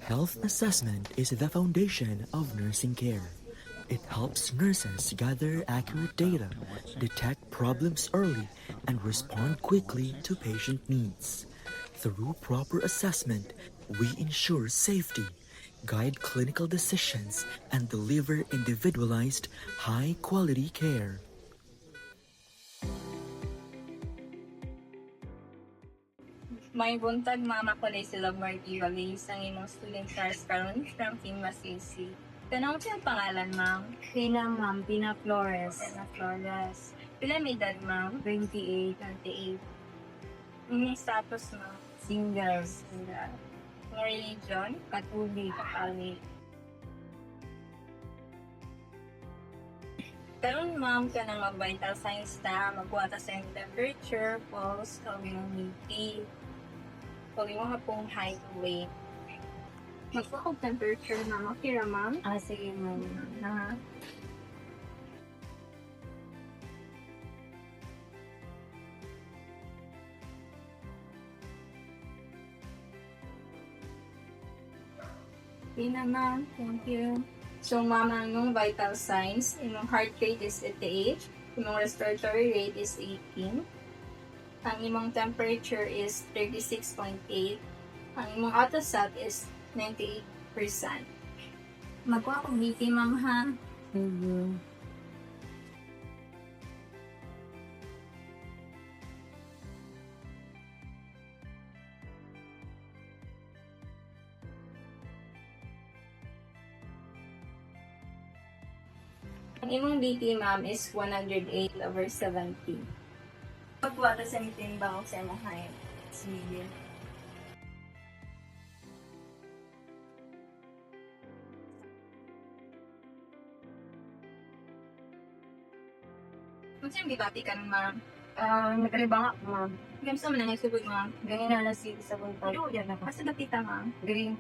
Health assessment is the foundation of nursing care. It helps nurses gather accurate data, detect problems early, and respond quickly to patient needs. Through proper assessment, we ensure safety, guide clinical decisions, and deliver individualized, high-quality care. May buntag mama ko sila Marty Raleigh ang imong student nurse karon from Team Masisi. Kanang siyang pangalan, ma'am? Pina, ma'am. Pina Flores. Pina Flores. Pila may edad, ma'am? 28. 28. Inyong status, ma'am? Single. Single. Ang religion? Katulik. Katolik. Karon ma'am ka na mag-vital signs na magkuha ta sa iyong temperature, pulse, kung yung BP, kung yung hapong height, weight. Magkuha kong temperature, ma'am. Okay ra, ma'am? Sige, ma'am. Ha? Pina, ma'am. Thank you. So, ma'am, ang vital signs, yung heart rate is 88, yung respiratory rate is 18, ang imong temperature is 36.8, ang imong autosat is 98%. Magkuha kong BP, ma'am, ha? Mm-hmm. Ang imong BP, ma'am, is 108/70. Pagkuha ta sa mitimbang sa imong height. Sige. Kung saan bibati ka ng ma'am? Nagribang ako, ma'am. Hanggang sa manang nagsugod, ma'am. Ganyan na nasig sa buntag. Pero yan ako. Asa dapita, ma'am? Green.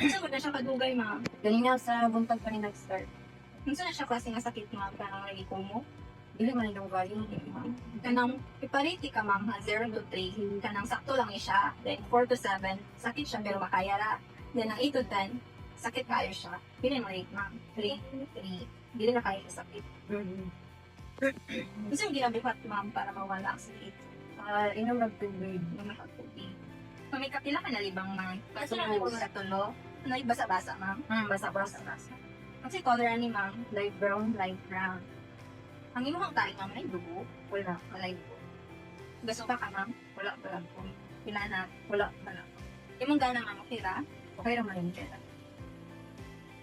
Saan na siya kadugay, ma'am? Ganyan sa buntag pa rin nag-start. Kung saan na siya klase nga sakit, ma'am? Kanang nagiko mo? Dili man yung galing. Kanang ipariti ka, ma'am, ha? 0 to 3. Kanang sakto lang siya. Then 4 to 7, sakit siya pero makaya ra. Then ang 8 to 10, sakit kayo siya. Pili mo rate, ma'am. 3. Dili na kayo sa sakit. Mm-hmm. Gusto yung ginabihat, ma'am, para mawala ang sakit. Inom nagtubig. Yung makatubi. Kung may kapila ka na libang, ma'am. Kaso lang yung sa tulo. Ano yung basa-basa, ma'am? Basa-basa. Kasi color ni ma'am, Light brown. light brown. Ang imong tayo, ma'am, ay dugo. Wala. Walay dugo. Gaso ka, ma'am? Wala. Pila na. Wala. Imong gana, ma'am, pira. Okay naman yung kaya.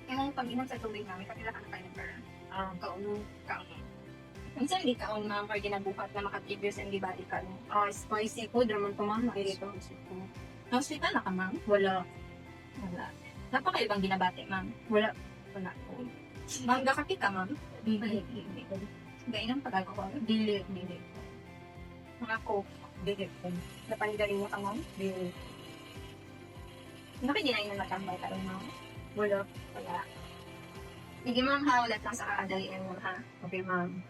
Imong pag-inom sa tubig, ma'am, kapila ka na tayo ng pera. Kaunong. Kaon. Minsan di kaon, ma'am, or ginabuhat na makatibis and di body ka. Spicy food naman to, ma'am. Nakikita ko siya. Hospital na ka, ma'am? Wala. Wala. Napakaibang ginabati, ma'am. Wala. Ma'am, gakapit ka, ma'am? Dili. Gainang pagkakawa. Dili. Mga coke. Dili. Napanigaling mo ka, ma'am? Dili. Nakidinay na natambay ka rin, ma'am? Wala. Wala. Sige, ma'am, ha. Ulit lang sa kakadalian mo, ha? Okay, ma'am.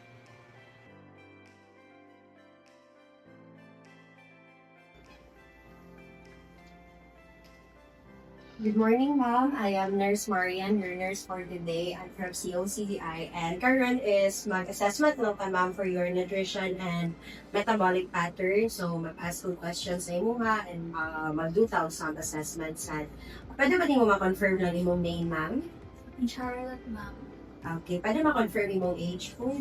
Good morning, ma'am. I am Nurse Marian, your nurse for today. I'm from COCDI, and karon is mag-assessment lang ka, ma'am, for your nutrition and metabolic pattern. So, mag-ask ko questions sa imo nga and mag-do some assessments. And pwede ba din mo ma-confirm lang imong name, ma'am? Charlotte, ma'am. Okay, pwede ma-confirm imong age po?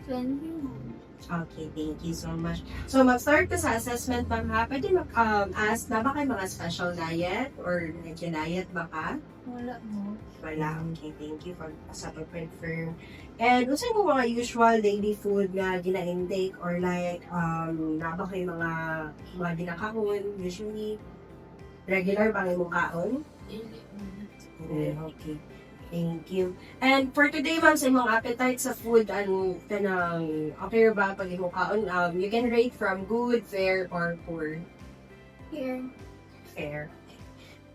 20, ma'am. Okay, thank you so much. So, mag-start ka sa assessment, ma'am, ha? Pwede mag-ask na ba kayo mga special diet or nag-diet ba ka? Wala, mo. Wala. Okay, thank you for sa pag-confirm. And unsa mo mga usual daily food nga gina-intake or like na ba kayo mga ginakahon usually regular ba imong kaon? Okay. Thank you. And for today, ma'am, sa imong appetite sa food, ano, kanang okay ba pag imong kaon? You can rate from good, fair, or poor. Here. Fair.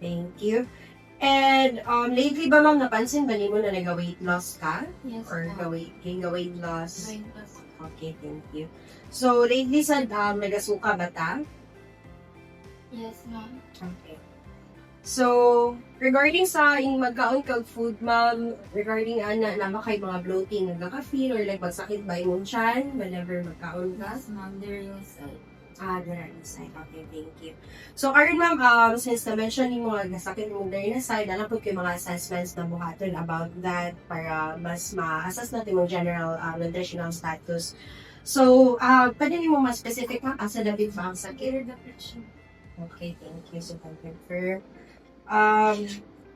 Thank you. And lately ba, ma'am, napansin ba nimo na nag-weight loss ka? Yes, Or ma'am. gain weight loss? Weight loss. Okay, thank you. So, lately sa nagasuka ba ta? Yes, ma'am. Okay. So, regarding sa inyong magkaon kag food, ma'am, regarding na kay mga bloating, nagka-feel or like magsakit ba imong tiyan whenever magkaon ka? Yes, ma'am. There yung side. There are inside. Okay, thank you. So, karon ma'am, since na-mention ni mo, nasakit mo there na side, alam po kayo mga assessments na buhaton about that para mas ma-assess natin yung general nutritional status. So, pwede niyo mo mas specific ma'am, asa dapat ba ang sakit? Okay, thank you. So, confirm.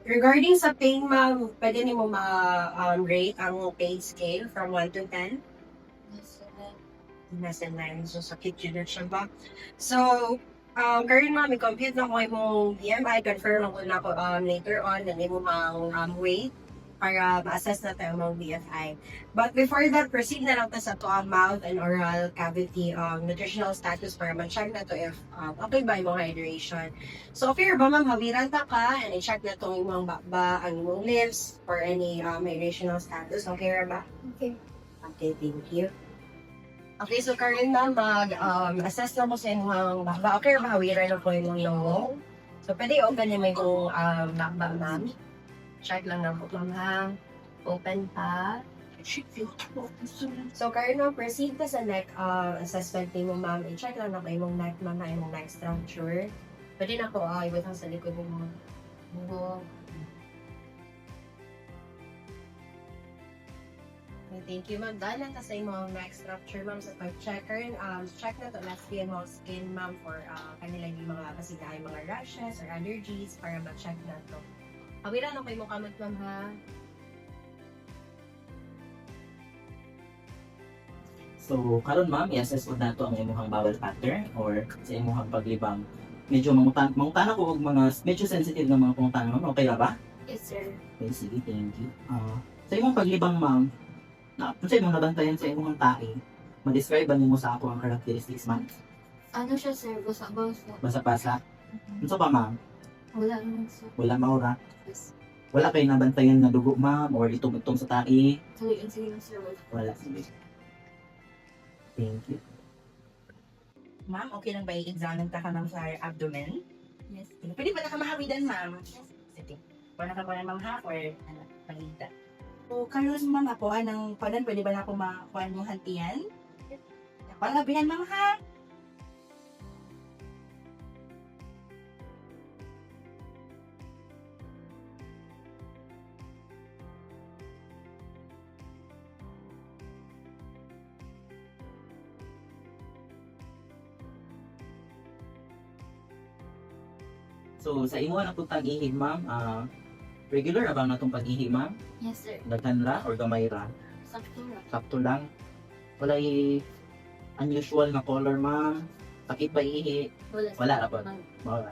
Regarding sa pain, ma'am, pwede niyo mo ma-rate ang pain scale from 1 to 10? Nasa 9. So, sakit yun na siya ba? So, current ma'am, i-compute na ko yung BMI, confirm lang ko na ako later on, na mo mang weight para ma-assess na tayo mong BFI. But before that, proceed na lang ta sa to ang mouth and oral cavity nutritional status para ma-check na to if okay ba yung hydration. So, okay ba ma'am, hawiran ta ka and i-check na to yung mga bakba, ang imong lips for any hydrational status. Okay ba? Okay. Okay, thank you. Okay, so current ma'am, mag-assess na mo sa inyong bakba. Okay ba, hawiran na po yung loob. So, pwede open niya may kong bakba ma'am. Check lang ng buklang ha. Open pa. So, current ma'am, proceed ka sa neck assessment ni mo, ma'am. I-check lang na kayo mong neck, ma'am, na yung neck structure. Pwede na ko, ibutang sa likod mo. Okay, thank you, ma'am. Dahil lang sa imong neck structure, ma'am, sa pag-check. Current, check na to last PM of skin, ma'am, for kanilang yung mga kasigahay, mga rashes or allergies para ma-check na to. Awiran ako yung kamot, ma'am, ha? So, karon ma'am, i-assess ko na to ang imuhang bowel pattern or sa imuhang paglibang. Medyo mangutan ako og mga medyo sensitive na mga pangutana, ma'am. Okay ra ba? Yes, sir. Okay, sige, thank you. Sa imong paglibang, ma'am, sa imong nabantayan sa imong tae, ma-describe ba nimo sa ako ang characteristics, ma'am? Ano siya, sir? Basa-basa. Basa-basa. Unsa pa, ma'am? Wala naman, sir. Wala maura. Yes. Wala kay nabantayan na dugo, ma'am, or itong sa tae. Sige lang, sir. Wala, sige. Thank you. Ma'am, okay lang ba i-examine ka ma'am sa abdomen? Yes. Pwede ba na ka mahawidan, ma'am? Sige. Wala ka ba ma'am ha? Or ano, pagita? So, karon ma'am ako, anong panan, pwede ba na ako makuha mong hantiyan? Palabihan, ma'am ha? So, sa imo na itong pag-ihig, ma'am, regular abang na itong pag-ihig, ma'am? Yes, sir. Daghan ra or gamay ra? Sakto lang. Sakto lang. Wala unusual na color, ma'am. Sakit ba ihi? Wala, sir. Wala ra po. Ma'am. Wala.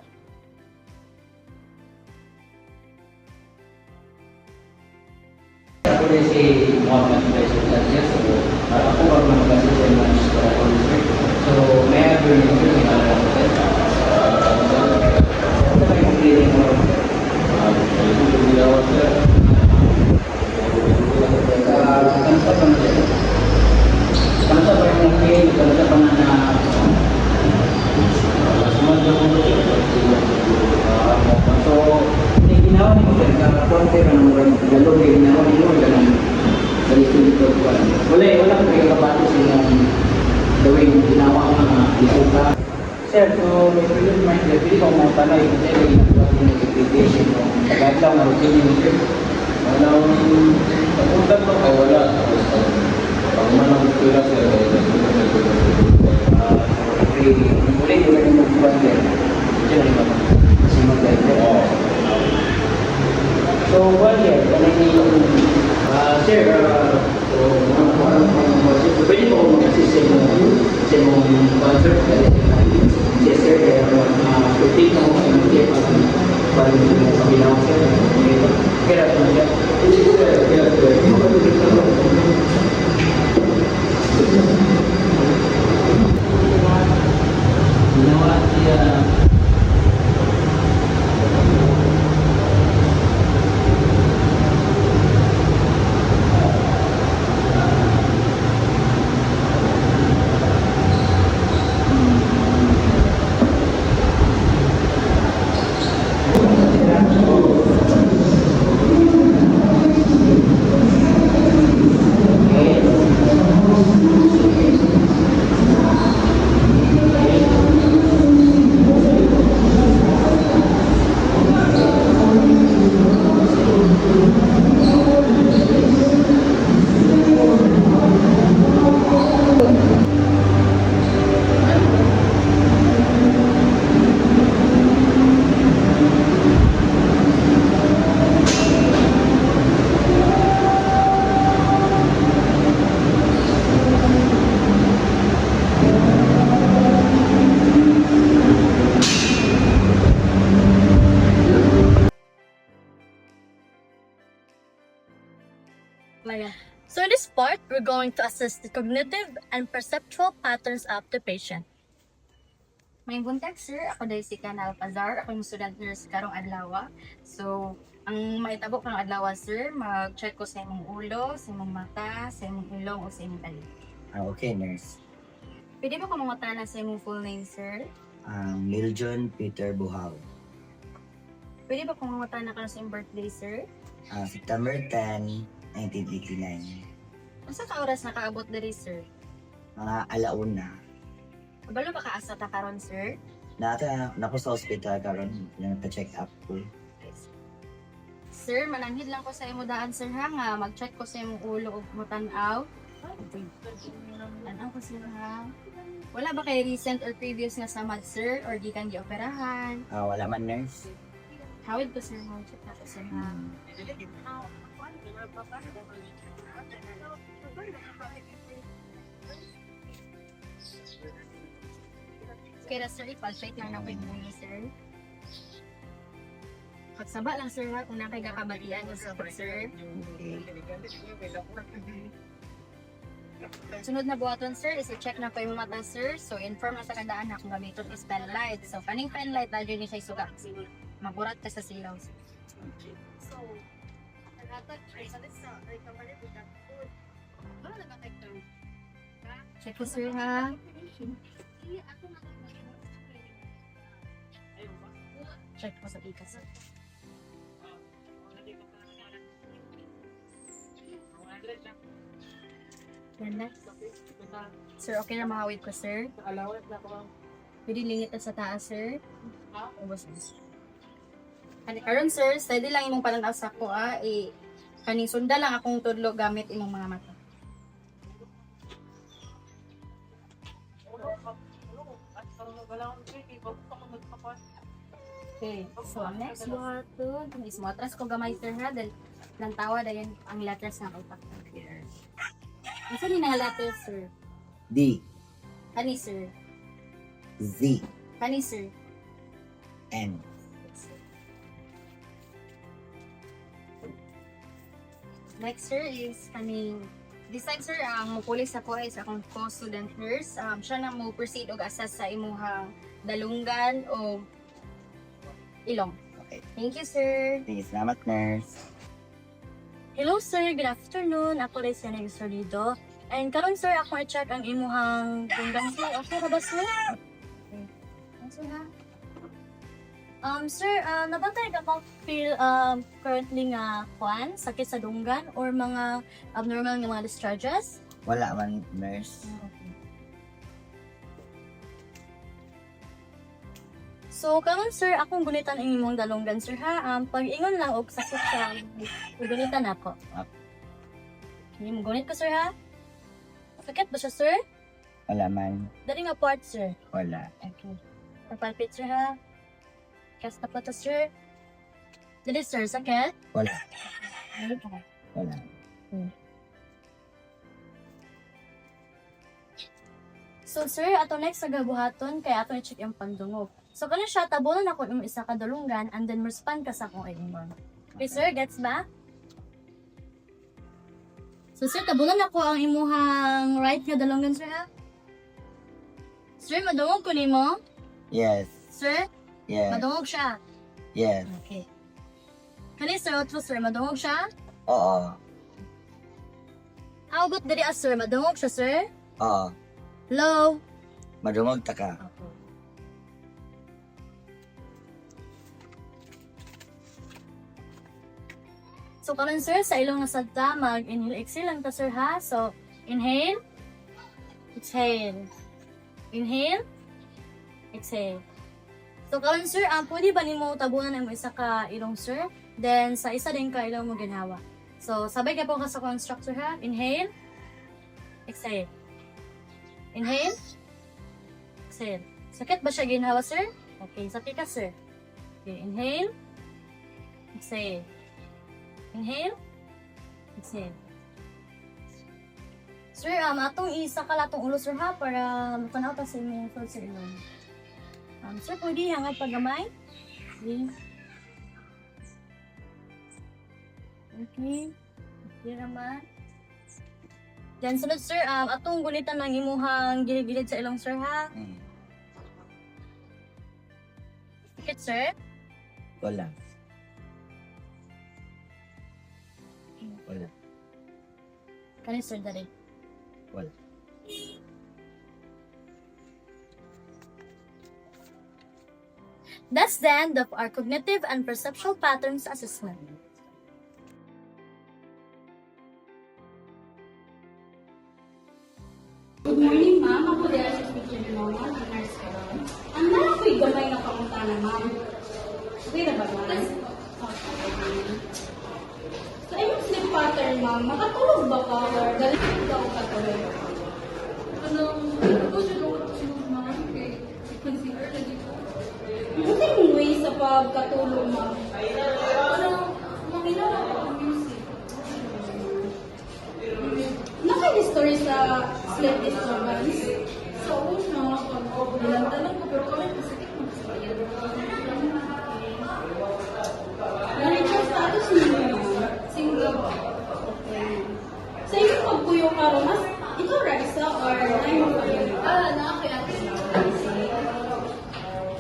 Ako rin si Muhammad Faisal Garcia. So, ako ang mag-assist sa mga So, may I bring you to Sir, so if you don't mind, pwede ko mga tanay kasi may ginagawa din ng expectation mo. Kahit lang na routine yung trip. Walang papunta to ay wala. Pag manang pila sir, muli ko lang yung magbuwan din. Diyan na naman. Kasi mag-like. So, well, yeah, sir, so, pwede ko mag-assist sa mong concert. Yes, sir. Pwede ko mag-assist para sa bilang, sir. Kaya, ginawa siya client. So in this part, we're going to assess the cognitive and perceptual patterns of the patient. May buntag, sir. Ako dahil si Kanal Pazar. Ako yung student nurse karong adlaw. So, ang maitabo karong adlaw, sir, mag-check ko sa imong ulo, sa imong mata, sa imong ilong, o sa imong talig. Okay, nurse. Pwede ba ko mangutana sa imong full name, sir? Miljon Peter Buhaw. Pwede ba ko mangutana ka sa imong birthday, sir? September 10, 1989. Asa ka oras nakaabot diri, sir? Mga alauna. Kabalo ba kaasa ta karon, sir? Nako sa hospital karon yung pa-check up ko. Sir, mananghid lang ko sa imo daan, sir, ha, nga mag-check ko sa imong ulo ug mutan-aw. Tanaw ko, sir, ha. Wala ba kay recent or previous nga samad, sir, or gikan gioperahan? Wala man, nurse. Hawid ko, sir, ha. Check na ko, sir, ha. Kaya, sir, ipalpate lang na ko yung ulo, sir. Pagsaba lang, sir, ha, kung nakay kakabalian yung sir. Sunod na buhaton, sir, is i-check na ko yung mata, sir. So, inform na sa kandaan na kung gamiton is pen light. So, kaning pen light, na dyan niya siya isuga. Magurat ka sa silaw. So, check ko, sir, ha. Check ko sa ikas. Yan na. Sir, okay na mahawid ko, sir. Pwede lingit na sa taas, sir. Ubos na, sir. Karon, sir, steady lang imong pananaw sa ko, kaning sunda lang akong tudlo gamit imong mga mata. Okay, so ang next buhaton is matras ko gamay, sir, ha, dahil lang tawa dahil ang letters na utak. Ano ni nga letters, sir? D, Kani, sir? Z, Kani, sir? N. Next, sir, is kaning this time, sir, ang mupulis ako is akong co-student nurse. Siya na mo proceed og assess sa imuhang dalunggan o ilong. Okay. Thank you, sir. Sige, salamat, nurse. Hello sir, good afternoon. Ako rin siya nag-solido. And karon sir, ako i-check ang imuhang tunggang sir. Okay ra ba sir? Okay. Sir ha? Sir, nabantay ka ba feel currently nga kwan, sakit sa dunggan or mga abnormal nga mga discharges? Wala man, nurse. Okay. So, karon sir, akong gunitan ang imong dalunggan sir ha. Pag ingon lang og sakit siya, gunitan ako. Okay, magunit ko sir ha. Sakit ba siya sir? Wala man. Dali nga part sir. Wala. Okay. Pagpalpit sir ha. Cast na pa to sir. Dali sir, sakit? Wala. Okay. Wala. So sir, ato next sa gabuhaton kay ato i-check yung pandungog. So kano siya tabunan ako yung isa ka dalunggan and then respond ka sa akong ingon. Okay sir, gets ba? So sir, tabunan ako ang imuhang right nga dalunggan sir ha? Sir, madungog ko nimo? Yes. Sir, Yes. madungog siya. Yes. Okay. Kani sir, otro sir, madungog siya? Oo. How about diri sir, madungog siya sir? Oo. Hello? Madumog ta ka. So karon sir, sa ilong nasadta, mag-inhale, exhale lang ta sir ha. So, inhale, exhale. Inhale, exhale. So karon sir, pwede ba nimo tabunan ang isa ka ilong sir? Then sa isa din ka ilong mo ginawa. So sabay ka po ka sa constructor ha. Inhale, exhale. Inhale, exhale. Sakit ba siya ginawa sir? Okay, sakit ka sir. Okay, inhale, exhale. Inhale, exhale. Sir, atong isa ka latong ulo sir ha para matanaw ta sa inyong food sa ilong. Sir, pwede hangad pagamay? Okay. Okay. Okay naman. Then sunod sir, atong gulitan ng imuhang gilid-gilid sa ilong sir ha. Sakit sir? Wala. Wala. Kani sir dali. Wala. That's the end of our cognitive and perceptual patterns assessment. Good morning, ma'am. Ako din ang speaker ni Mama, ang nurse ko. Ang nara ko'y gamay na pangutana, ma'am. Okay na ba, ma'am? So, ayun sleep pattern, ma'am. Makatulog ba ka or galit ka o katulog? Ako siya nung ma'am. Consider lagi ko. Buti mong way sa pagkatulog, ma'am. Makilala ko ang music. Naka-history sa sleep disturbance. Sa una, pag-bilantalan ko, pero kami pasakit mo sa bayan. Ganit yung status niyo, single. Okay. Sa iyo pagpuyo ka rin, mas ikaw Raisa or nine mo kayo? Nakakayati.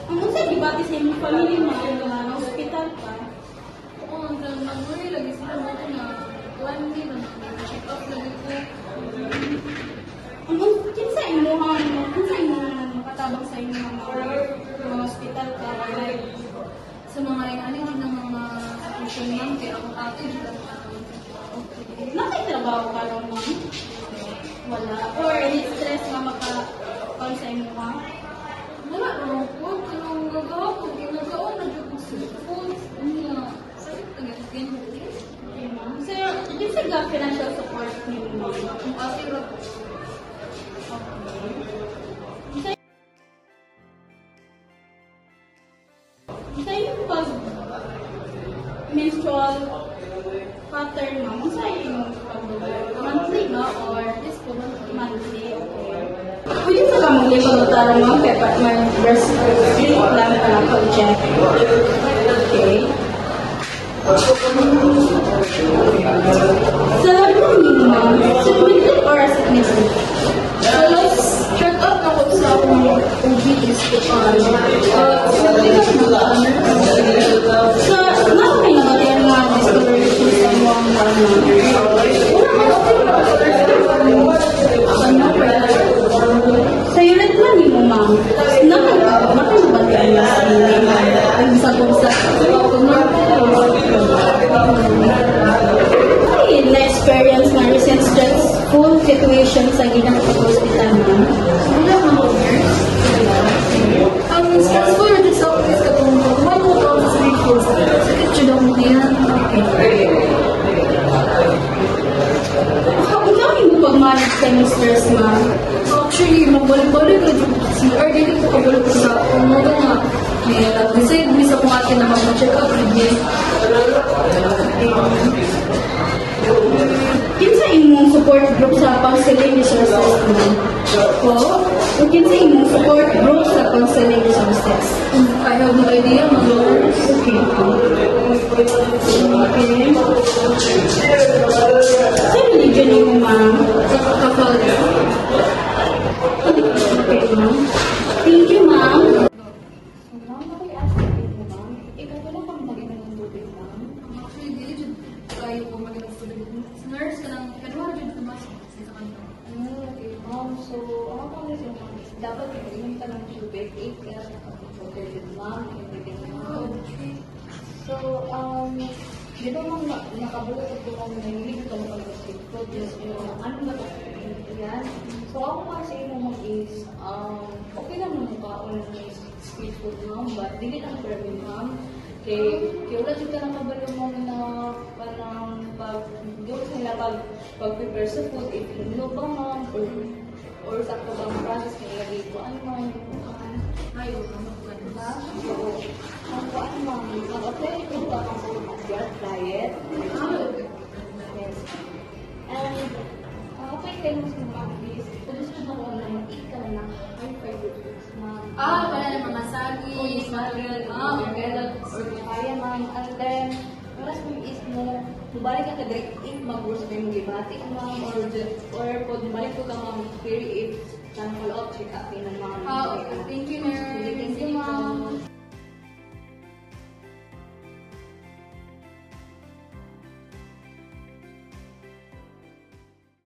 Ang unsay dibati sa imong family mo na hospital ka? Oo, nag-worry lagi sila mo na one day na check up lagi ko. Kinsa imong makatabang sa imong mga hospital ka like sa mga ringaling ng mga attention ma'am kaya ako ate dito. Okay. Nakaitrabaho ka lang ma'am? Wala. Or stress na maka-call sa imong ma'am? Wala rin po. Anong gagawa ko? Ginagawa na dyan ko sa phone. Sakit na ganyan. Okay ma'am. So, kinsa ga financial support niyo ma'am? Ang ate rin po. Sa yung pag menstrual pattern mo, sa yung monthly ba or this po monthly? Okay. Pwede sa kamang lipanutan mo kaya pa may breast milk lang para pag-check. Okay. Sa minimum, submitted or significant? So, let's check up na ko sa akong OB is so, nakakay na ba yung mga discoloration sa mga sa unit lang ni mo, ma'am. Nakakay na ba yung sa na-experience na recent stressful situation sa ginang hospital, ma'am? Wala, ma'am. Ang stressful na din sa office katong wala ko ang stressful. Sakit siya daw mo yan. Kung kami mo pag-manage sa yung stress, ma'am? Actually, magbalik-balik na dito si dito ko kabalik ko sa umaga nga. May nag-decide, misa kong atin na mag-check up with me. Kinsa imong support group sa counseling resources mo? Po? O kinsa imong support group sa counseling resources? I have no idea, ma'am. Okay. Okay. Sa religion mo, ma'am? Catholic. Okay, ma'am. Thank you, ma'am. Ma'am, ma'am. Ikaw wala kang mag-inom ng tubig, ma'am? Actually, dili kayo po mag-inom tubig. Nurse ka lang, kanuha dyan sa mas sa kanila. Okay, ma'am. So, ako pa kasi dapat mag-inom ka ng tubig. 8 ka na kapag din, ma'am. So, di ba ma'am, nakabulot ko kung nangilig ka mo pag-street food. Yes, ano ba ito? Yan. So, ako kasi mo is, okay lang naman ba ako ng street food, ma'am, but hindi lang problem, ma'am. Kaya wala dito ka nakabalo mo na parang pag-gawin nila pag-prepare sa food, if hindi ba, ma'am, or sakto bang process nila dito, ano ma'am? Ayaw, maganda. So, ano ma'am, mag-apply ito ba ang diet? Yes. And, okay kayo sa mga please. Kung gusto mo ko na mag-ikaw na high fiber foods, ma'am. Wala na mga saging, Or kaya, ma'am. And then, oras mo is mo, Mubalik ka direct if mag-worse may mong ibati ma'am or pag balik ko ka ma'am query if tanong follow up check up ng mga Thank you, nurse. Thank you, ma'am.